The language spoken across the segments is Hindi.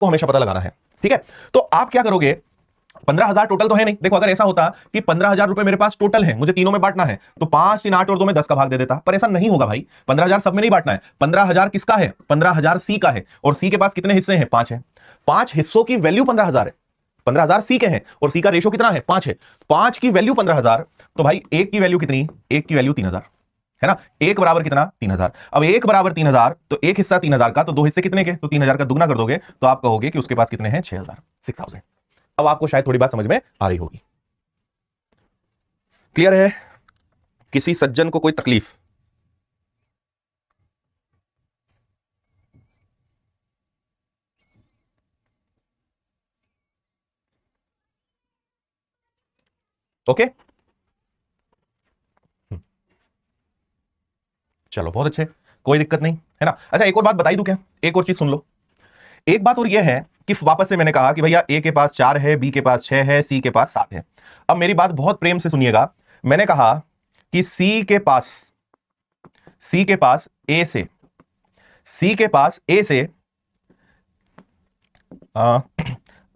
को हमेशा पता लगाना है। ठीक है, तो आप क्या करोगे, 15,000 टोटल तो है नहीं। देखो अगर ऐसा होता कि 15,000 रुपए मेरे पास टोटल है, मुझे तीनों में बांटना है, तो 5 3 8 और 2 में 10 का भाग दे देता, पर ऐसा नहीं होगा भाई। 15,000 सब में नहीं बांटना है। 15,000 किसका है? 15,000 सी का है, और सी के पास कितने हिस्से हैं? 5 है। 5 हिस्सों की वैल्यू 15,000 है। 15,000 सी के हैं, और सी का रेशो कितना है? 5 है। 5 की वैल्यू 15,000, तो भाई एक की वैल्यू कितनी? एक की वैल्यू 3,000 है ना। एक बराबर कितना? 3,000। अब एक बराबर 3,000, तो एक हिस्सा 3,000 का, तो दो हिस्से कितने के? तो 3,000 का दुगना कर दोगे तो आप कहोगे कि उसके पास कितने हैं? 6,000, 6,000। अब आपको शायद थोड़ी बात समझ में आ रही होगी। क्लियर है? किसी सज्जन को कोई तकलीफ? ओके, चलो बहुत अच्छे, कोई दिक्कत नहीं है ना। अच्छा एक और बात बताई दूं क्या? एक और चीज सुन लो। एक बात और यह है कि वापस से मैंने कहा कि भैया ए के पास 4 है, बी के पास 6 है, सी के पास 7 है। अब मेरी बात बहुत प्रेम से सुनिएगा। मैंने कहा कि सी के पास ए से सी के पास ए से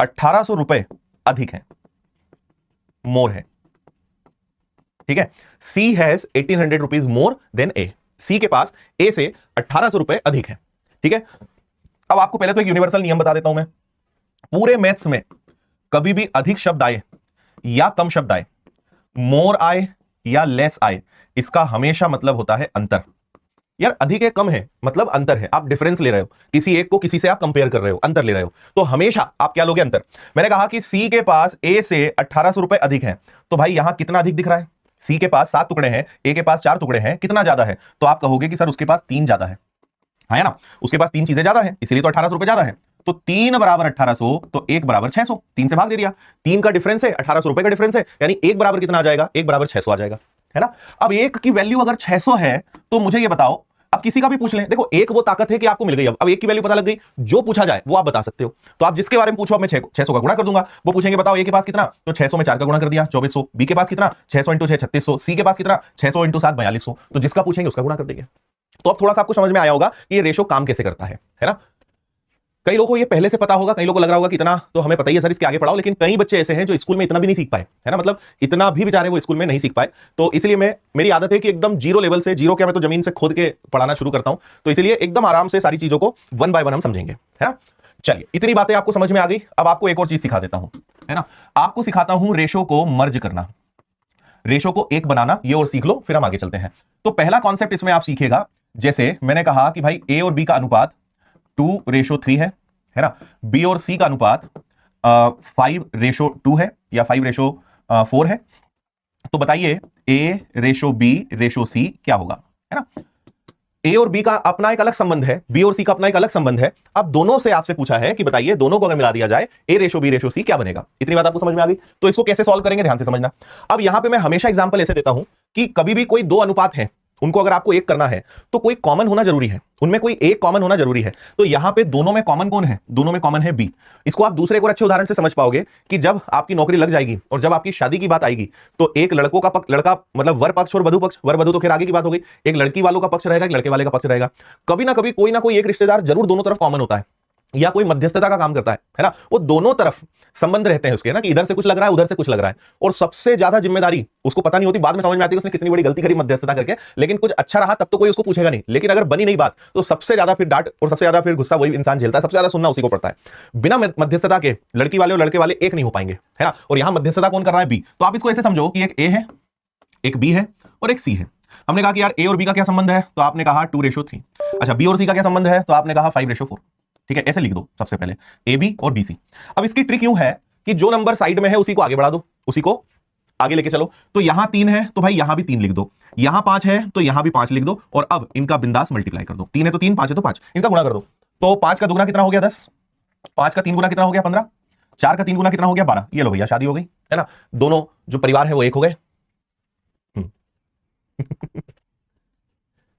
1,800 रुपए अधिक है, मोर है। ठीक है, सी हैज 1,800 रुपीज मोर देन ए। सी के पास ए से 1,800 रुपए अधिक है। ठीक है, अब आपको पहले तो एक यूनिवर्सल नियम बता देता हूं मैं। पूरे मैथ्स में कभी भी अधिक शब्द आए या कम शब्द आए, मोर आए या लेस आए, इसका हमेशा मतलब होता है अंतर। यार अधिक है कम है मतलब अंतर है, आप डिफरेंस ले रहे हो, किसी एक को किसी से आप कंपेयर कर रहे हो, अंतर ले रहे हो, तो हमेशा आप क्या लोगे? अंतर। मैंने कहा कि सी के पास ए से 1,800 रुपए अधिक है, तो भाई यहां कितना अधिक दिख रहा है? सी के पास 7 टुकड़े हैं, ए के पास 4 टुकड़े हैं, कितना ज्यादा है? तो आप कहोगे कि सर उसके पास 3 ज्यादा है ना। उसके पास 3 चीजें ज्यादा है, इसीलिए तो 1,800 रुपए ज्यादा है। तो 3 बराबर 1,800, तो 1 बराबर 600, 3 से भाग दे दिया। 3 का डिफरेंस है, 1,800 रुपए का डिफरेंस है, यानी 1 बराबर कितना आ जाएगा? 1 बराबर 600 आ जाएगा, है ना। अब 1 की वैल्यू अगर 600 है, तो मुझे ये बताओ, अब किसी का भी पूछ लें, देखो एक वो ताकत है कि आपको मिल गई। अब 1 की वैल्यू पता लग गई, जो पूछा जाए वो आप बता सकते हो। तो आप जिसके बारे में पूछो, अब मैं 600 का गुणा कर दूंगा। वो पूछेंगे बताओ ए के पास कितना, तो 600 में 4 का गुणा कर दिया 2400। बी के पास कितना? 600 इंटू 6 3600। सी के पास कितना? 600 इंटू 7 4200। तो जिसका पूछेंगे उसका गुणा कर देंगे। तो अब थोड़ा सा आपको समझ में आया होगा कि ये रेशो काम कैसे करता है ना। कई लोगों को ये पहले से पता होगा, कई लोगों को लग रहा होगा कि इतना तो हमें पता ही है सर, इसके आगे पढ़ाओ, लेकिन कई बच्चे ऐसे हैं जो स्कूल में इतना भी नहीं सीख पाए, है ना। मतलब इतना भी बेचारे वो स्कूल में नहीं सीख पाए। तो इसलिए मेरी आदत है कि एकदम जीरो लेवल से, जीरो क्या, मैं तो जमीन से खोद के पढ़ाना शुरू करता हूं। तो इसलिए एकदम आराम से सारी चीजों को 1 बाय 1 हम समझेंगे, है ना। चलिए इतनी बातें आपको समझ में आ गई। अब आपको एक और चीज सिखा देता हूं, है ना। आपको सिखाता हूं रेशो को मर्ज करना, रेशो को एक बनाना, ये और सीख लो, फिर हम आगे चलते हैं। तो पहला कॉन्सेप्ट इसमें आप सीखेगा, जैसे मैंने कहा कि भाई ए और बी का अनुपात 2:3 है ना। बी और सी का अनुपात 5:2 है, या 5:4 है। तो बताइए A:B:C क्या होगा, है ना। ए और बी का अपना एक अलग संबंध है, बी और सी का अपना एक अलग संबंध है। अब दोनों से आपसे पूछा है कि बताइए दोनों को अगर मिला दिया जाए A:B:C क्या बनेगा। इतनी बात आपको समझ में आ गई। तो इसको कैसे सॉल्व करेंगे, ध्यान से समझना। अब यहां पे मैं हमेशा एग्जांपल ऐसे देता हूं कि कभी भी कोई दो अनुपात है, उनको अगर आपको एक करना है तो कोई कॉमन होना जरूरी है, उनमें कोई एक कॉमन होना जरूरी है। तो यहां पे दोनों में कॉमन कौन है? दोनों में कॉमन है बी। इसको आप दूसरे एक और अच्छे उदाहरण से समझ पाओगे कि जब आपकी नौकरी लग जाएगी और जब आपकी शादी की बात आएगी, तो एक लड़कों का पक्ष, लड़का मतलब वर पक्ष और वधु पक्ष, वर वधु तो खैर आगे की बात हो गई, एक लड़की वालों का पक्ष रहेगा, एक लड़के वाले का पक्ष रहेगा। कभी ना कभी कोई ना कोई एक रिश्तेदार जरूर दोनों तरफ कॉमन होता है, या कोई मध्यस्थता का काम करता है ना। वो दोनों तरफ संबंध रहते हैं उसके, ना, कि इधर से कुछ लग रहा है उधर से कुछ लग रहा है, और सबसे ज्यादा जिम्मेदारी उसको पता नहीं होती, बाद में समझ में आती है उसने कितनी बड़ी गलती करी मध्यस्थता करके, लेकिन कुछ अच्छा रहा तब तो कोई उसको पूछेगा नहीं, लेकिन अगर बनी नहीं बात तो सबसे ज्यादा फिर डांट और सबसे ज्यादा फिर गुस्सा वही इंसान झेलता है, सबसे ज्यादा सुनना उसी को पड़ता है। बिना मध्यस्थता के लड़की वाले और लड़के वाले एक नहीं हो पाएंगे, है ना। और यहां मध्यस्थता कौन कर रहा है? बी। तो आप इसको ऐसे समझो कि एक ए है, एक बी है और एक सी है। हमने कहा कि यार ए और बी का क्या संबंध है, तो आपने कहा 2:3। अच्छा, बी और सी का क्या संबंध है, तो आपने कहा 5:4। ठीक है, ऐसे लिख दो सबसे पहले ए बी और बी सी। अब इसकी ट्रिक यूं है कि जो नंबर साइड में है उसी को आगे बढ़ा दो, उसी को आगे लेके चलो। तो यहां 3 है तो भाई यहां भी 3 लिख दो, यहां 5 है तो यहां भी 5 लिख दो, और अब इनका बिंदास मल्टीप्लाई कर दो। 3 है तो 3, 5 है तो 5, इनका गुणा कर दो। तो 5 का दुगुना कितना हो गया? 10। 5 का 3 गुना कितना हो गया? 15। 4 का 3 गुना कितना हो गया? 12। ये लो भैया, शादी हो गई, है ना। दोनों जो परिवार है वो एक हो गए। हम्म।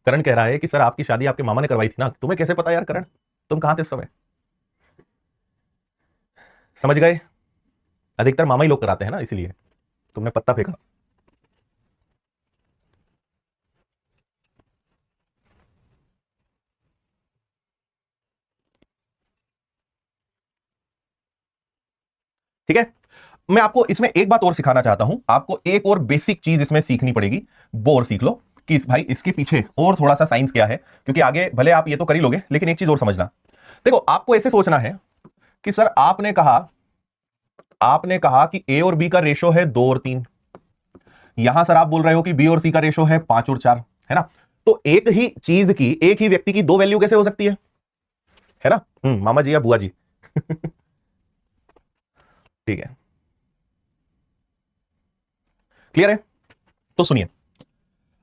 करण कह रहा है कि सर आपकी शादी आपके मामा ने करवाई थी ना, तुम्हें कैसे पता यार करण, तुम कहां थे उस समय? समझ गए, अधिकतर मामा ही लोग कराते हैं ना, इसीलिए तुमने पत्ता फेंका। ठीक है, मैं आपको इसमें एक बात और सिखाना चाहता हूं, आपको एक और बेसिक चीज इसमें सीखनी पड़ेगी, वो और सीख लो कि भाई इसके पीछे और थोड़ा सा साइंस क्या है, क्योंकि आगे भले आप ये तो कर ही लोगे, लेकिन एक चीज और समझना। देखो, आपको ऐसे सोचना है कि सर आपने कहा कि ए और बी का रेशो है 2 और 3, यहां सर आप बोल रहे हो कि बी और सी का रेशो है 5 और 4, है ना? तो एक ही चीज की, एक ही व्यक्ति की दो वैल्यू कैसे हो सकती है ना? मामा जी या बुआ जी ठीक है, क्लियर है? तो सुनिए,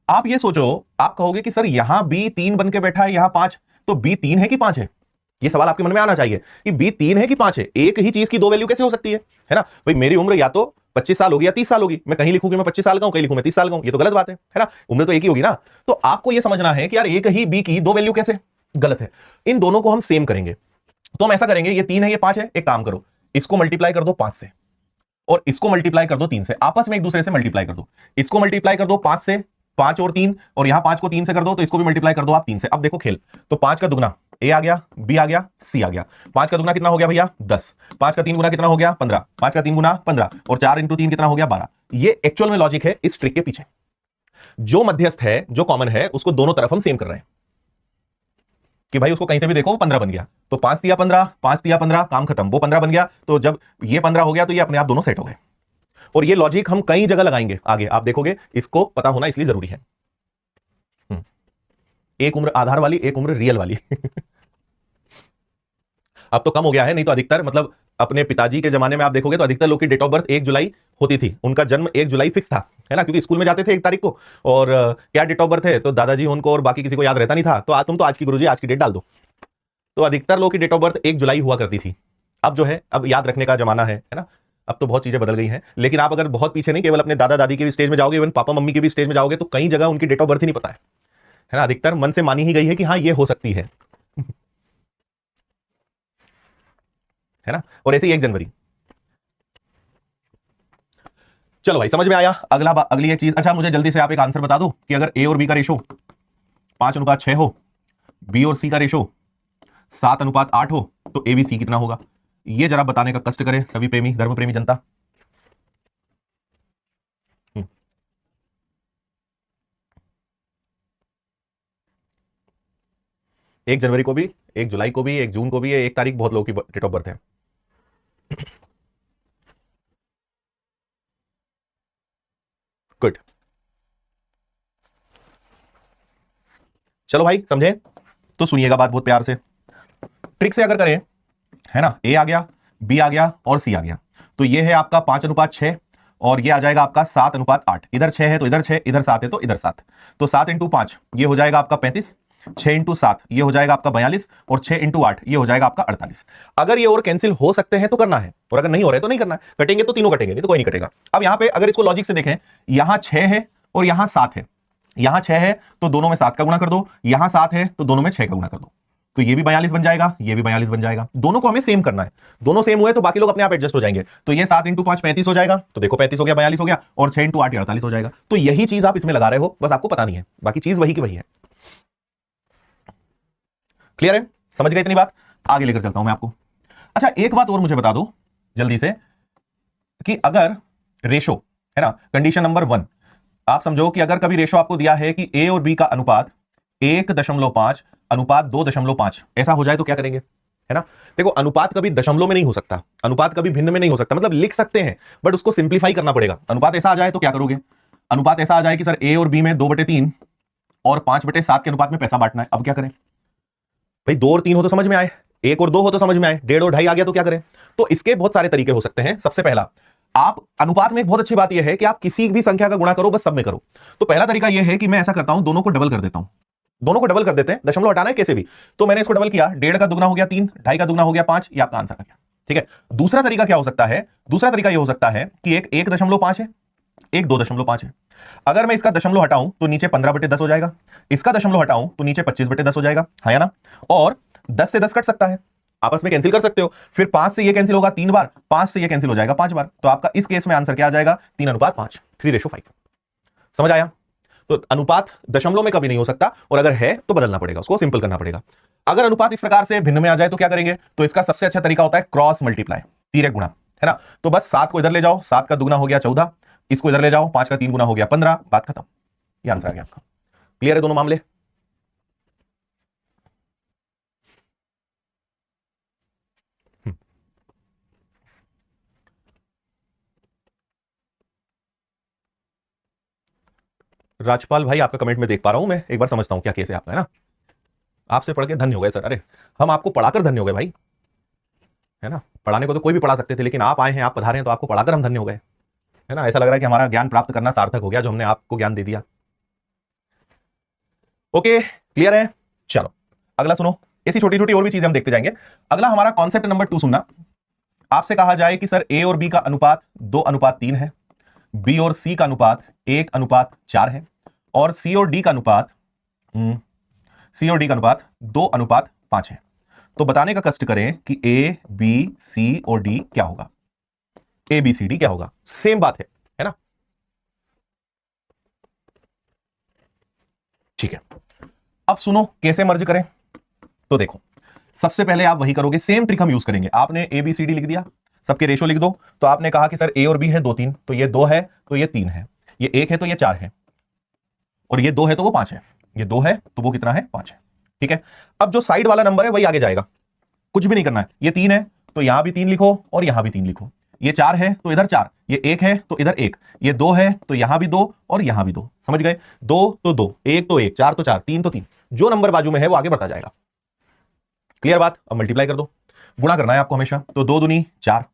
आप ये सोचो, आप कहोगे कि सर यहां बी 3 बन के बैठा है, यहां 5, तो बी 3 है कि 5 है? ये सवाल आपके मन में आना चाहिए कि बी 3 है कि 5 है, एक ही चीज की दो वैल्यू कैसे हो सकती है ना? भाई मेरी उम्र या तो 25 साल होगी या 30 साल होगी, मैं कहीं लिखूं कि मैं 25 साल का हूं, कहीं लिखूं मैं 30 साल का हूं, ये तो गलत बात है ना? उम्र तो एक ही होगी ना। तो आपको यह समझना है कि यार एक ही बी की दो वैल्यू कैसे, गलत है। इन दोनों को हम सेम करेंगे, तो हम ऐसा करेंगे, ये 3 है ये 5 है, एक काम करो, इसको मल्टीप्लाई कर दो 5 से और इसको मल्टीप्लाई कर दो 3 से, आपस में एक दूसरे से मल्टीप्लाई कर दो। इसको मल्टीप्लाई कर दो 5 से, 5 और 3, और यहां 5 को 3 से कर दो, तो इसको भी मल्टीप्लाई कर दो आप 3 से। अब देखो खेल, तो 5 का दुगना ए आ गया, बी आ गया, सी आ गया। 5 का दुगना कितना हो गया भैया? 10। 5 का 3 गुना कितना हो गया? 15। 5 का 3 गुना 15, और 4 इंटू 3 कितना हो गया? 12। ये एक्चुअल में लॉजिक है इस ट्रिक के पीछे। जो मध्यस्थ है, जो कॉमन है, उसको दोनों तरफ हम सेम कर रहे हैं कि भाई उसको कहीं से भी देखो 15 बन गया, तो 5 दिया 15, 5 दिया 15, काम खत्म, वो 15 बन गया। तो जब ये 15 हो गया तो ये अपने आप दोनों सेट हो गए। और ये लॉजिक हम कई जगह लगाएंगे आगे, आप देखोगे, इसको पता होना इसलिए जरूरी है। एक उम्र आधार वाली, एक उम्र रियल वाली अब तो कम हो गया है, नहीं तो अधिकतर, मतलब अपने पिताजी के जमाने में आप देखोगे तो अधिकतर लोग की डेट ऑफ बर्थ 1 जुलाई होती थी, उनका जन्म 1 जुलाई फिक्स था, है ना? क्योंकि स्कूल में जाते थे 1 तारीख को, और क्या डेट ऑफ बर्थ है तो दादाजी उनको और बाकी किसी को याद रहता नहीं था, तो तुम तो आज की गुरुजी आज की डेट डाल दो। तो अधिकतर लोग की डेट ऑफ बर्थ 1 जुलाई हुआ करती थी। अब जो है, अब याद रखने का जमाना है ना? अब तो बहुत चीजें बदल गई हैं, लेकिन आप अगर बहुत पीछे नहीं, केवल अपने दादा दादी के भी स्टेज में जाओगे, इवन पापा मम्मी के भी स्टेज में जाओगे, तो कई जगह उनकी डेट ऑफ बर्थ ही नहीं पता है ना? अधिकतर मन से मानी ही गई है कि हाँ ये हो सकती है है ना? और ऐसे ही 1 जनवरी। चलो भाई, समझ में आया? अगली एक चीज, अच्छा मुझे जल्दी से आप एक आंसर बता दो कि अगर ए और बी का रेशो 5:6 हो, बी और सी का रेशो 7:8 हो, तो ए बी सी कितना होगा? ये जरा बताने का कष्ट करें सभी प्रेमी, धर्म प्रेमी जनता। 1 जनवरी को भी, 1 जुलाई को भी, 1 जून को भी, 1 तारीख बहुत लोगों की डेट ऑफ बर्थ है। गुड, चलो भाई समझे? तो सुनिएगा बात बहुत प्यार से, ट्रिक से अगर करें, है ना? ए आ गया, बी आ गया और सी आ गया, तो ये है आपका 5:6, और ये आ जाएगा आपका 7:8। इधर 6 है तो इधर 6, इधर 7 है तो इधर 7, तो 7 × 5 ये हो जाएगा आपका 35, 6 × 7 ये हो जाएगा आपका 42, और 6 × 8 ये हो जाएगा आपका 48। अगर ये और कैंसिल हो सकते हैं तो करना है, और अगर नहीं हो रहे तो नहीं करना है। कटेंगे तो तीनों कटेंगे, नहीं तो कोई नहीं कटेगा। अब यहां पे अगर इसको लॉजिक से देखें, यहां 6 है और यहां 7 है, यहां 6 है तो दोनों में 7 का गुणा कर दो, यहां 7 है तो दोनों में 6 का गुणा कर दो, तो ये भी 42 बन जाएगा, ये भी 42 बन जाएगा। दोनों को हमें सेम करना है, दोनों सेम हुए तो बाकी लोग अपने आप एडजस्ट हो जाएंगे। तो ये 7 × 5 35 हो जाएगा, तो देखो 35 हो गया, 42 हो गया, और 6 × 8 48 हो जाएगा। तो यही चीज आप इसमें लगा रहे हो, बस आपको पता नहीं है, बाकी चीज वही की वही है। क्लियर है? समझ गए इतनी बात? आगे लेकर चलता हूं मैं आपको। अच्छा एक बात और मुझे बता दो जल्दी से, कि अगर रेशो, है ना, कंडीशन नंबर 1, आप समझो कि अगर कभी रेशो आपको दिया है कि ए और बी का अनुपात 1.5 अनुपात 2.5 ऐसा हो जाए तो क्या करेंगे, है ना? देखो, अनुपात कभी दशमलव में नहीं हो सकता, अनुपात कभी भिन्न में नहीं हो सकता, मतलब लिख सकते हैं बट उसको सिंप्लीफाई करना पड़ेगा। अनुपात ऐसा आ जाए तो क्या करोगे? अनुपात ऐसा आ जाए कि सर ए और बी में 2/3 और 5/7 के अनुपात में पैसा बांटना है, अब क्या करें? भाई 2 और 3 हो तो समझ में आए, 1 और 2 हो तो समझ में आए, 1.5 और 2.5 आ गया तो क्या करें? तो इसके बहुत सारे तरीके हो सकते हैं। सबसे पहला, आप अनुपात में एक बहुत अच्छी बात यह है कि आप किसी भी संख्या का गुणा करो, बस सब में करो। तो पहला तरीका यह है कि मैं ऐसा करता हूं, दोनों को डबल कर देता हूं, दोनों को डबल कर देते हैं, दशमलव हटाना है कैसे भी, तो मैंने इसको डबल किया, 1.5 का दुगना हो गया 3, 2.5 का दुगना हो गया 5, ये आपका आंसर आ गया। ठीक है, दूसरा तरीका क्या हो सकता है? दूसरा तरीका यह हो सकता है कि एक 1.5 है, एक 2.5 है। अगर मैं इसका दशमलव हटाऊं तो नीचे 15/10 हो जाएगा, इसका दशमलव हटाऊं तो नीचे 25/10 हो जाएगा, हाँ या ना? और 10 से 10 कट सकता है, आपस में कैंसिल कर सकते हो, फिर 5 से ये कैंसिल होगा 3 बार, 5 से ये कैंसिल हो जाएगा 5 बार, तो आपका इस केस में आंसर क्या आ जाएगा? 3:5, 3:5। समझ आया? तो अनुपात दशमलव में कभी नहीं हो सकता, और अगर है तो बदलना पड़ेगा, उसको सिंपल करना पड़ेगा। अगर अनुपात इस प्रकार से भिन्न में आ जाए तो क्या करेंगे? तो इसका सबसे अच्छा तरीका होता है क्रॉस मल्टीप्लाई, तिर्यक गुणा, है ना। तो बस 7 को इधर ले जाओ, 7 का दुगना हो गया 14, इसको इधर ले जाओ, 5 का 3 गुना हो गया 15, बात खत्म। ये आंसर आ गया आपका। क्लियर है दोनों मामले? राजपाल भाई आपका कमेंट में देख पा रहा हूं मैं, एक बार समझता हूं क्या केस है आपका, है ना। आपसे पढ़ के धन्य हो गए सर। अरे हम आपको पढ़ाकर धन्य हो गए भाई, है ना। पढ़ाने को तो कोई भी पढ़ा सकते थे, लेकिन आप आए हैं, आप पधारे हैं, तो आपको पढ़ाकर हम धन्य हो गए, है ना। ऐसा लग रहा है कि हमारा ज्ञान प्राप्त करना सार्थक हो गया जो हमने आपको ज्ञान दे दिया। ओके क्लियर है। चलो अगला सुनो, ऐसी छोटी छोटी और भी चीजें हम देखते जाएंगे। अगला हमारा कॉन्सेप्ट नंबर 2 सुनना। आपसे कहा जाए कि सर ए और बी का अनुपात 2:3 है, बी और सी का अनुपात 1:4 है, और सी और डी का अनुपात 2:5 है। तो बताने का कष्ट करें कि ए बी सी और डी क्या होगा, ए बी सी डी क्या होगा। सेम बात है ना। ठीक है, अब सुनो कैसे मर्ज करें। तो देखो सबसे पहले आप वही करोगे, सेम ट्रिक हम यूज करेंगे। आपने ए बी सी डी लिख दिया, सबके रेशो लिख दो। तो आपने कहा कि सर ए और बी है 2 3, तो ये 2 है तो ये 3 है, ये 1 है तो ये 4 है, और ये 2 है तो वो 5 है, ये 2 है तो वो कितना है 5 है। ठीक है, अब जो साइड वाला नंबर है वही आगे जाएगा, कुछ भी नहीं करना है। ये 3 है तो यहां भी 3 लिखो और यहां भी 3 लिखो, ये 4 है तो इधर 4, ये 1 है तो इधर 1, ये 2 है तो यहां भी 2 और यहां भी 2, समझ गए। 2 तो 2, 1 तो 1, 4 तो 4, 3 तो 3, जो नंबर बाजू में है वो आगे बढ़ता जाएगा। क्लियर बात। अब मल्टीप्लाई कर दो, गुणा करना है आपको हमेशा। तो 2 दूनी 4,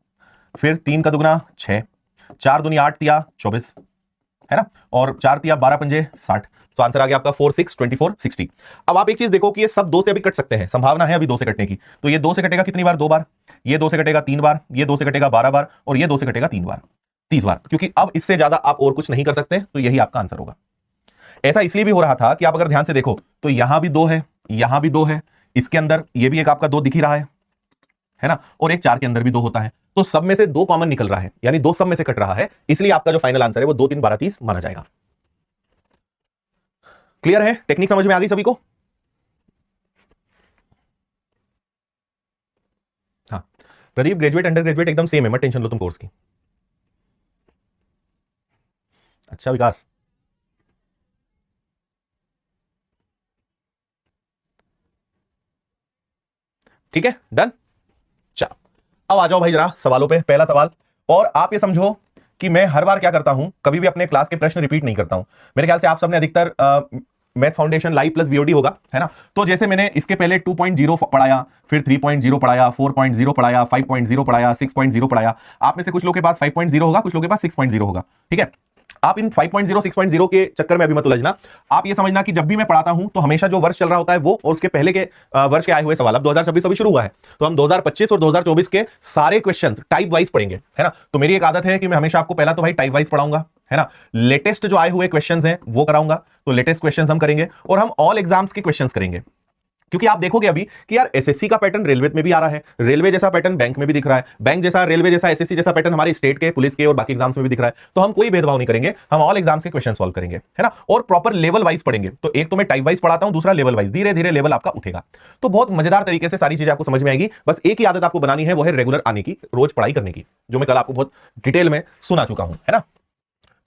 फिर 3 का दुगना 6, 4 दूनी 8 तिया 24, है ना, और 4 तिया 12 पंजे 60। तो आंसर आ गया आपका 4 6 24 60। अब आप एक चीज देखो कि ये सब 2 से अभी कट सकते हैं, संभावना है अभी 2 से कटने की। तो ये 2 से कटेगा कितनी बार, 2 बार, ये 2 से कटेगा 3 बार, ये 2 से कटेगा 12 बार, और ये 2 से कटेगा 3 बार, 30 बार, क्योंकि अब इससे ज्यादा आप और कुछ नहीं कर सकते। तो यही आपका आंसर होगा। ऐसा इसलिए भी हो रहा था कि आप अगर ध्यान से देखो तो यहां भी 2 है, यहां भी 2 है, इसके अंदर ये भी एक आपका 2 दिख ही रहा है ना, और एक 4 के अंदर भी 2 होता है। तो सब में से 2 कॉमन निकल रहा है, यानी 2 सब में से कट रहा है, इसलिए आपका जो फाइनल आंसर है वो 2 3 12 30 माना जाएगा। क्लियर है, टेक्निक समझ में आ गई सभी को। हाँ प्रदीप, ग्रेजुएट अंडर ग्रेजुएट एकदम सेम है, मत टेंशन लो तुम कोर्स की। अच्छा विकास, ठीक है डन। चलो अब आ जाओ भाई जरा सवालों पे। पहला सवाल, और आप ये समझो कि मैं हर बार क्या करता हूं, कभी भी अपने क्लास के प्रश्न रिपीट नहीं करता हूं। मेरे ख्याल से आप सबने अधिकतर maths foundation live plus VOD होगा, है ना। तो जैसे मैंने इसके पहले 2.0 पढ़ाया, फिर 3.0 पढ़ाया, 4.0 पढ़ाया, 5.0 पढ़ाया, 6.0 पढ़ाया। आप में से कुछ लोगों के पास 5.0 होगा, कुछ लोगों के पास 6.0 होगा, ठीक है। आप इन 5.0 6.0 के चक्कर में अभी मत उलझना। आप ये समझना कि जब भी मैं पढ़ाता हूं तो हमेशा जो वर्ष चल रहा होता है वो, और उसके पहले के वर्ष के आए हुए सवाल। अब 2026 अभी शुरू हुआ है, तो हम 2025 और 2024 के सारे क्वेश्चंस टाइप वाइज पढ़ेंगे, है ना। तो मेरी एक आदत है कि मैं हमेशा आपको पहला तो भाई टाइप वाइज पढ़ाऊंगा, है ना। लेटेस्ट जो आए हुए क्वेश्चंस हैं वो कराऊंगा, तो लेटेस्ट क्वेश्चंस हम करेंगे, और हम ऑल एग्जाम्स के क्वेश्चंस करेंगे। क्योंकि आप देखोगे अभी कि यार एसएससी का पैटर्न रेलवे में भी आ रहा है, रेलवे जैसा पैटर्न बैंक में भी दिख रहा है, बैंक जैसा रेलवे जैसा एसएससी जैसा पैटर्न हमारे स्टेट के, पुलिस के और बाकी एग्जाम्स में भी दिख रहा है। तो हम कोई भेदभाव नहीं करेंगे, हम ऑल एग्जाम्स के क्वेश्चन सॉल्व करेंगे, है ना। और प्रॉपर लेवल वाइज पढ़ेंगे। तो एक तो मैं टाइप वाइज पढ़ाता हूं, दूसरा लेवल वाइज, धीरे धीरे लेवल आपका उठेगा। तो बहुत मजेदार तरीके से सारी चीजें आपको समझ में आएगी। बस एक ही आदत आपको बनानी है, वो है रेगुलर आने की, रोज पढ़ाई करने की, जो मैं कल आपको बहुत डिटेल में सुना चुका हूं, है ना।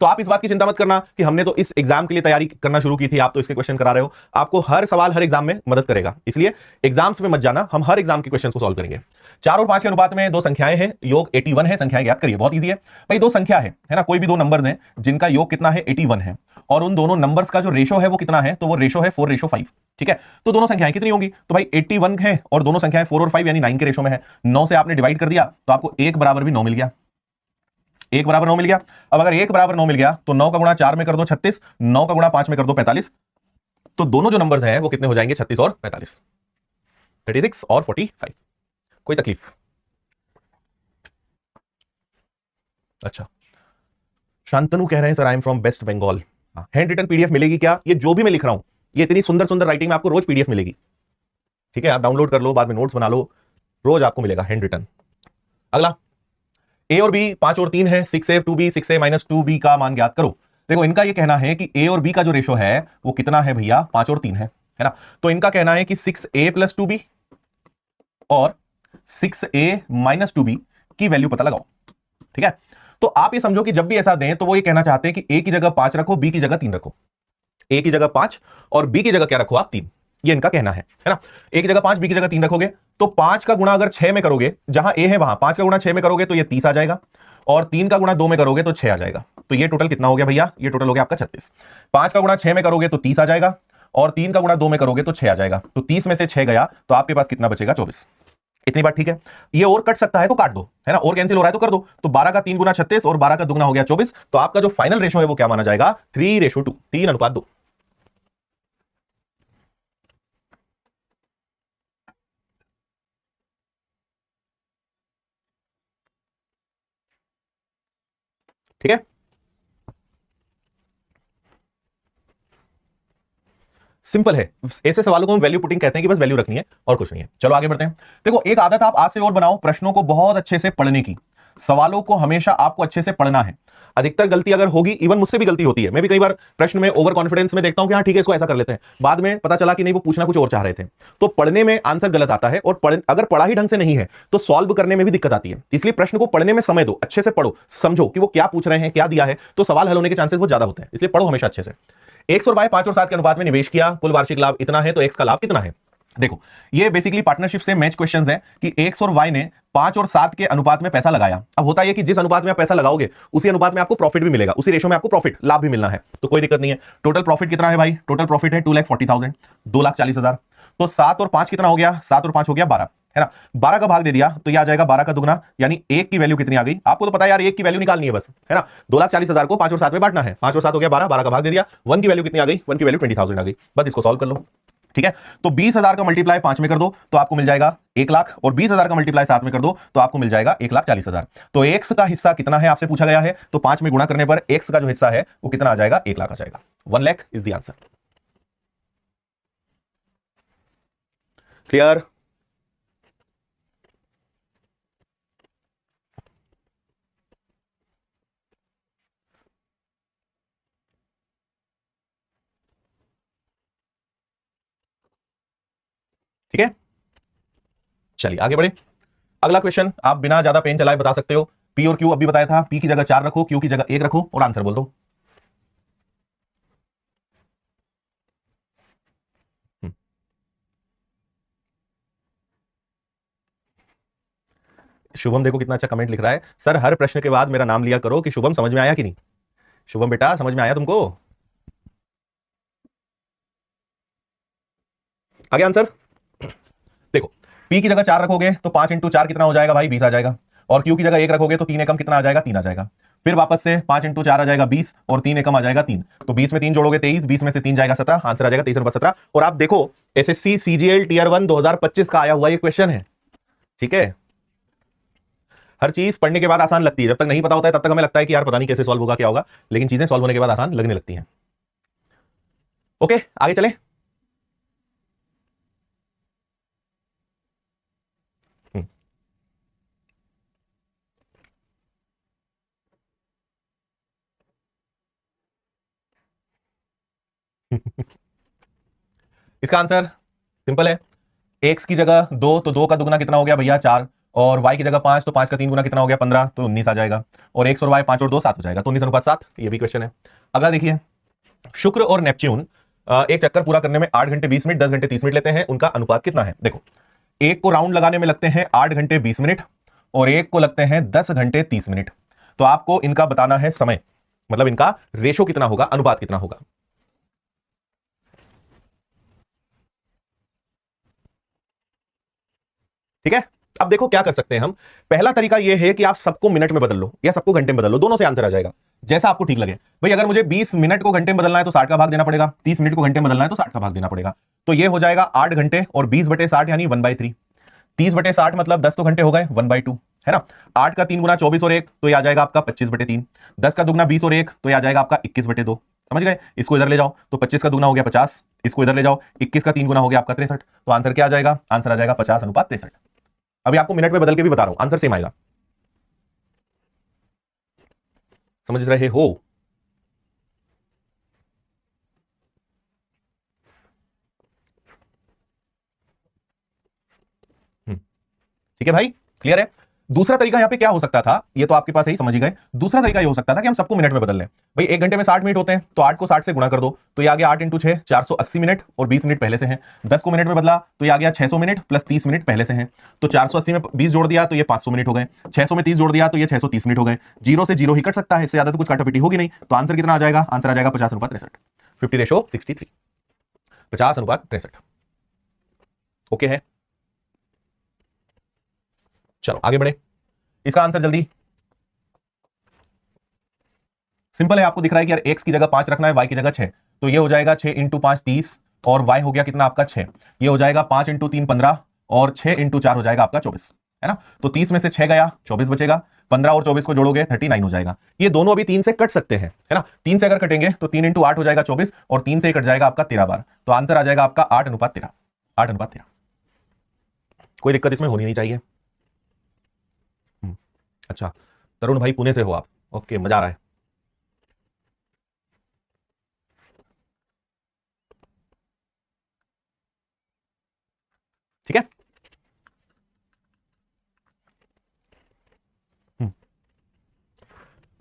तो आप इस बात की चिंता मत करना कि हमने तो इस एग्जाम के लिए तैयारी करना शुरू की थी, आप तो इसके क्वेश्चन करा रहे हो। आपको हर सवाल हर एग्जाम में मदद करेगा, इसलिए एग्जाम्स में मत जाना, हम हर एग्जाम के क्वेश्चन को सॉल्व करेंगे। 4 और 5 के अनुपात में 2 संख्याएं हैं, योग 81 है। संख्याएं याद करिए, बहुत ईजी है भाई। 2 संख्या है ना, कोई भी 2 नंबर्स हैं जिनका योग कितना है 81 है, और उन दोनों नंबर्स का जो रेशो है वो कितना है, तो वो रेशो है 4:5, ठीक है। तो दोनों संख्याएं कितनी होंगी, तो भाई 81 है और दोनों संख्याएं 4 और 5 यानी 9 के रेशो में है। 9 से आपने डिवाइड कर दिया तो आपको 1 बराबर भी 9 मिल गया, 1 बराबर 9 मिल गया। अब अगर 1 बराबर 9 मिल गया तो 9 का गुणा 4 में कर दो 36, 9 का गुणा 5 में कर दो 45। तो दोनों जो नंबर्स हैं वो कितने हो जाएंगे, 36 और 45, 36 और 45। कोई तकलीफ? अच्छा, शांतनु कह रहे हैं sir I am from West Bengal. Hand written PDF मिलेगी क्या? ये जो भी मैं लिख रहा हूं, ये इतनी सुंदर सुंदर राइटिंग में आपको रोज पीडीएफ मिलेगी, ठीक है। आप डाउनलोड कर लो, बाद में नोट्स बना लो, रोज आपको मिलेगा हैंड रिटन। अगला, ए और बी 5 और 3 है, 6a 2b 6a - 2b का मान ज्ञात करो। देखो इनका ये कहना है कि ए और बी का जो रेशो है वो कितना है भैया, 5 और 3 है ना। तो इनका कहना है कि 6a + 2b और 6a - 2b की वैल्यू पता लगाओ। ठीक है, तो आप ये समझो कि जब भी ऐसा दें तो वो ये कहना चाहते हैं कि ए की जगह 5 रखो, बी की जगह 3 रखो। ए की जगह 5 और बी की जगह क्या रखो आप 3, ये इनका कहना है ना। ए की जगह 5 बी की जगह 3 रखोगे तो 5 का गुणा अगर 6 में करोगे, जहां ए है वहां 5 का गुणा 6 में करोगे तो ये 30 आ जाएगा, और 3 का गुणा 2 में करोगे तो 6 आ जाएगा। तो ये टोटल कितना हो गया भैया, ये टोटल हो गया आपका 36। 5 का गुणा 6 में करोगे तो 30 आ जाएगा, और 3 का गुणा 2 में करोगे तो 6 आ जाएगा। तो 30 में से 6 गया तो आपके पास कितना बचेगा, 24। इतनी बात ठीक है। ये और कट सकता है तो काट दो, है ना, और कैंसिल हो रहा है तो कर दो। तो 12 का 3 गुना 36 और 12 का दुगना हो गया 24। तो आपका जो फाइनल रेशो है वो क्या माना जाएगा, 3:2, 3:2। ठीक है, सिंपल है। ऐसे सवालों को हम वैल्यू पुटिंग कहते हैं कि बस वैल्यू रखनी है और कुछ नहीं है। चलो आगे बढ़ते हैं। देखो एक आदत आप आज से और बनाओ, प्रश्नों को बहुत अच्छे से पढ़ने की। सवालों को हमेशा आपको अच्छे से पढ़ना है। अधिकतर गलती अगर होगी, इवन मुझसे भी गलती होती है, मैं भी कई बार प्रश्न में ओवर कॉन्फिडेंस में देखता हूं कि हाँ ठीक है इसको ऐसा कर लेते हैं, बाद में पता चला कि नहीं वो पूछना कुछ और चाह रहे थे। तो पढ़ने में आंसर गलत आता है, और अगर पढ़ा ही ढंग से नहीं है तो सॉल्व करने में भी दिक्कत आती है। इसलिए प्रश्न को पढ़ने में समय दो, अच्छे से पढ़ो, समझो कि वो क्या पूछ रहे हैं, क्या दिया है, तो सवाल हल होने के चांसेस बहुत ज्यादा होते हैं। इसलिए पढ़ो हमेशा अच्छे से। एक्स और वाई 5 और 7 के अनुपात में निवेश किया, कुल वार्षिक लाभ इतना है, तो एक्स का लाभ कितना है। देखो ये बेसिकली पार्टनरशिप से मैच क्वेश्चंस हैं कि एक्स और वाई ने 5 और 7 के अनुपात में पैसा लगाया। अब होता है कि जिस अनुपात में आप पैसा लगाओगे उसी अनुपात में आपको प्रॉफिट भी मिलेगा, उसी रेशो में आपको प्रॉफिट लाभ भी मिलना है, तो कोई दिक्कत नहीं है। टोटल प्रॉफिट कितना है भाई, टोटल प्रॉफिट है 2,40,000, 2,40,000। तो 7 और 5 कितना हो गया, 7 और 5 हो गया 12, है ना। 12 का भाग दे दिया तो ये आ जाएगा 12 का दुगना, यानी एक की वैल्यू कितनी आ गई, आपको तो पता है यार, एक की वैल्यू निकालनी है बस, है ना। 2,40,000 को 5 और 7 में बांटना है, 5 और 7 हो गया 12, 12 का भाग दे दिया, 1 की वैल्यू कितनी आ गई, 1 की वैल्यू 20,000 आ गई। बस इसको सॉल्व कर लो, ठीक है। तो 20,000 का मल्टीप्लाई 5 में कर दो तो आपको मिल जाएगा 1,00,000, और 20,000 का मल्टीप्लाई 7 में कर दो तो आपको मिल जाएगा 1,40,000। तो एक्स का हिस्सा कितना है आपसे पूछा गया है, तो 5 में गुणा करने पर एक्स का जो हिस्सा है वो कितना आ जाएगा, 1,00,000 आ जाएगा। 1,00,000 इज द आंसर। क्लियर। ठीक है, चलिए आगे बढ़े। अगला क्वेश्चन आप बिना ज्यादा पेन चलाए बता सकते हो। पी और क्यू अभी बताया था, पी की जगह 4 रखो, क्यू की जगह 1 रखो और आंसर बोल दो। हम्म, शुभम देखो कितना अच्छा कमेंट लिख रहा है, सर हर प्रश्न के बाद मेरा नाम लिया करो कि शुभम समझ में आया कि नहीं। शुभम बेटा समझ में आया तुमको, आगे आंसर। देखो पी की जगह 4 रखोगे तो 5 इंटू 4 कितना हो जाएगा भाई, 20 आ जाएगा। और क्यू की जगह 1 रखोगे तो 3 एकम कितना आ जाएगा, 3 आ जाएगा। फिर वापस से 5 इंटू 4 आ जाएगा 20, और 3 एकम आ जाएगा 3। तो 20 में 3 जोड़ोगे 23, 20 में से 3 जाएगा 17, आंसर आ जाएगा 23/17। और आप देखो एसएससी सीजीएल टीयर 1 2025 का आया हुआ ये क्वेश्चन है, ठीक है। हर चीज पढ़ने के बाद आसान लगती है, जब तक नहीं पता होता है तब तक हमें लगता है कि यार पता नहीं कैसे सॉल्व होगा क्या होगा, लेकिन चीजें सॉल्व होने के बाद आसान लगने लगती हैं। ओके आगे चले। इसका आंसर सिंपल है। एक्स की जगह 2 तो 2 का दुगना कितना हो गया भैया 4, और वाई की जगह 5 तो 5 का 3 गुना कितना हो गया 15, तो 19 आ जाएगा। और एक्स और वाई 5 और 2 7 हो जाएगा, तो 19:7। ये भी क्वेश्चन है। अगला देखिए, शुक्र और नेपच्यून एक चक्कर पूरा करने में 8 घंटे 20 मिनट 10 घंटे 30 मिनट लेते हैं, उनका अनुपात कितना है। देखो एक को राउंड लगाने में लगते हैं 8 घंटे 20 मिनट, और एक को लगते हैं 10 घंटे 30 मिनट। तो आपको इनका बताना है समय, मतलब इनका रेशो कितना होगा, अनुपात कितना होगा। ठीक है, अब देखो क्या कर सकते हैं हम। पहला तरीका यह है कि आप सबको मिनट में बदल लो या सबको घंटे में बदल लो, दोनों से आंसर आ जाएगा, जैसा आपको ठीक लगे। भाई अगर मुझे 20 मिनट को घंटे में बदलना है तो 60 का भाग देना पड़ेगा, 30 मिनट को घंटे में बदलना है तो 60 का भाग देना पड़ेगा। तो ये हो जाएगा 8 घंटे और 20/60 यानी 1/3। 30/60 मतलब 10 तो घंटे हो गए 1/2, है ना। 8 का 3 गुना 24 और 1 तो ये आ जाएगा आपका 25/3। 10 का दुगना 20 और 1 तो ये आ जाएगा आपका 21/2। समझ गए, इसको इधर ले जाओ तो 25 का दुगना हो गया 50, इसको इधर ले जाओ 21 का 3 गुना हो गया आपका 63। तो आंसर क्या आ जाएगा, आंसर आ जाएगा 50:63। अभी आपको मिनट में बदल के भी बता रहा हूं, आंसर सेम आएगा। समझ रहे हो। ठीक है भाई, क्लियर है। दूसरा तरीका यहां पे क्या हो सकता था, ये तो आपके पास यही समझ ही गए। दूसरा तरीका ये हो सकता था कि हम सबको मिनट में बदल लें। भाई 1 घंटे में 60 मिनट होते हैं, तो 8 को 60 से गुणा कर दो, तो ये आ गया 8 × 6 480 मिनट, और 20 मिनट पहले से हैं। 10 को मिनट में बदला तो ये आ गया 600 मिनट प्लस 30 मिनट पहले से हैं। तो 480 में 20 जोड़ दिया तो ये 500 मिनट हो गए, 600 में 30 जोड़ दिया तो ये 630 मिनट हो गए। 0 से 0 ही कट सकता है, इससे ज्यादा तो कुछ काटापीटी होगी नहीं। तो आंसर कितना आ जाएगा? आंसर आ जाएगा 50:63, 50:63, 50:63। ओके है, चलो आगे बढ़े। इसका आंसर जल्दी सिंपल है, आपको दिख रहा है कि यार x की जगह 5 रखना है, y की जगह 6, तो ये हो जाएगा 6 × 5 30, और y हो गया कितना आपका 6, ये हो जाएगा 5 × 3 15, और 6 × 4 हो जाएगा आपका 24, है ना। तो 30 में से 6 गया, 24 बचेगा, 15 और 24 को जोड़ोगे 39 हो जाएगा। ये दोनों अभी 3 से कट सकते हैं, है ना। 3 से अगर कटेंगे तो 3 × 8 हो जाएगा 24, और 3 से कट जाएगा आपका 13 बार, तो आंसर आ जाएगा आपका 8:13, 8:13। कोई दिक्कत इसमें होनी नहीं चाहिए। अच्छा, तरुण भाई पुणे से हो आप, ओके, मजा आ रहा है। ठीक है,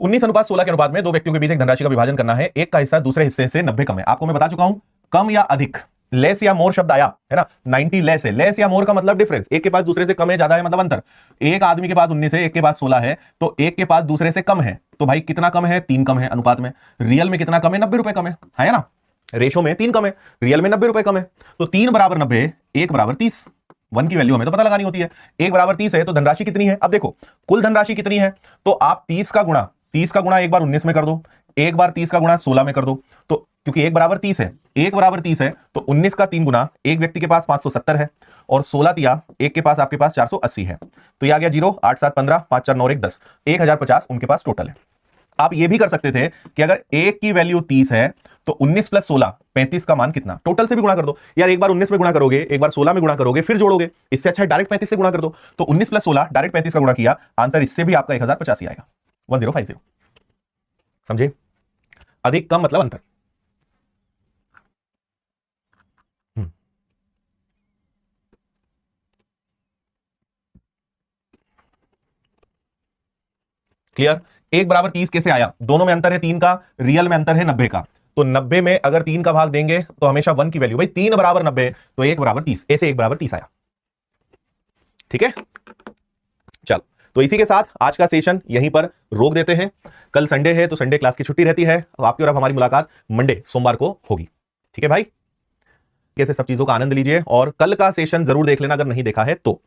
19:16 के अनुपात में दो व्यक्तियों के बीच एक धनराशि का विभाजन करना है। एक का हिस्सा दूसरे हिस्से से 90 कम है। आपको मैं बता चुका हूं, कम या अधिक, लेस या मोर शब्द आया है ना। 90 लेस है, लेस या मोर का मतलब डिफरेंस, एक के पास दूसरे से कम है, ज्यादा है मतलब अंतर। एक आदमी के पास 19 है, एक के पास 16 है, तो एक के पास दूसरे से कम है, तो भाई कितना कम है? 3 कम है अनुपात में। रियल में कितना कम है? 90 रुपए कम है ना। रेशो में 3 कम है, रियल में 90 रुपए कम है। तो 3 = 90, 1 = 30। 1 की वैल्यू हमें तो पता लगानी होती है। 1 = 30 है, तो धनराशि कितनी है? अब देखो कुल धनराशि कितनी है, तो आप 30 का गुणा एक बार 19 में कर दो, एक बार 30 का गुणा 16 में कर दो। तो क्योंकि 1 = 30 है, 1 = 30 है, तो 19 का 3 गुना, एक व्यक्ति के पास 570 है, और 16 दिया एक के पास, आपके पास 480 है। तो ये आ गया 0, 8 7 15, 5 4 9 1 10, 1050 उनके पास टोटल है। आप ये भी कर सकते थे कि अगर एक की वैल्यू 30 है, तो 19 + 16 35 का मान कितना? टोटल से भी गुणा कर दो यार, एक बार 19 में गुणा करोगे, एक बार 16 में गुणा करोगे, फिर जोड़ोगे। इससे अच्छा है डायरेक्ट 35 से गुणा कर दो। तो 19 + 16 डायरेक्ट 35 का गुणा किया, आंसर इससे भी आपका 1085 आएगा, 1050। समझे? अधिक कम मतलब अंतर। क्लियर? 1 = 30 कैसे आया? दोनों में अंतर है 3 का, रियल में अंतर है 90 का। तो 90 में अगर 3 का भाग देंगे तो हमेशा 1 की वैल्यू, भाई 3 = 90, तो 1 = 30, ऐसे 1 = 30 आया। ठीक है, चलो, तो इसी के साथ आज का सेशन यहीं पर रोक देते हैं। कल संडे है, तो संडे क्लास की छुट्टी रहती है, तो आपकी और अब हमारी मुलाकात मंडे सोमवार को होगी। ठीक है भाई, कैसे सब चीजों का आनंद लीजिए, और कल का सेशन जरूर देख लेना अगर नहीं देखा है तो।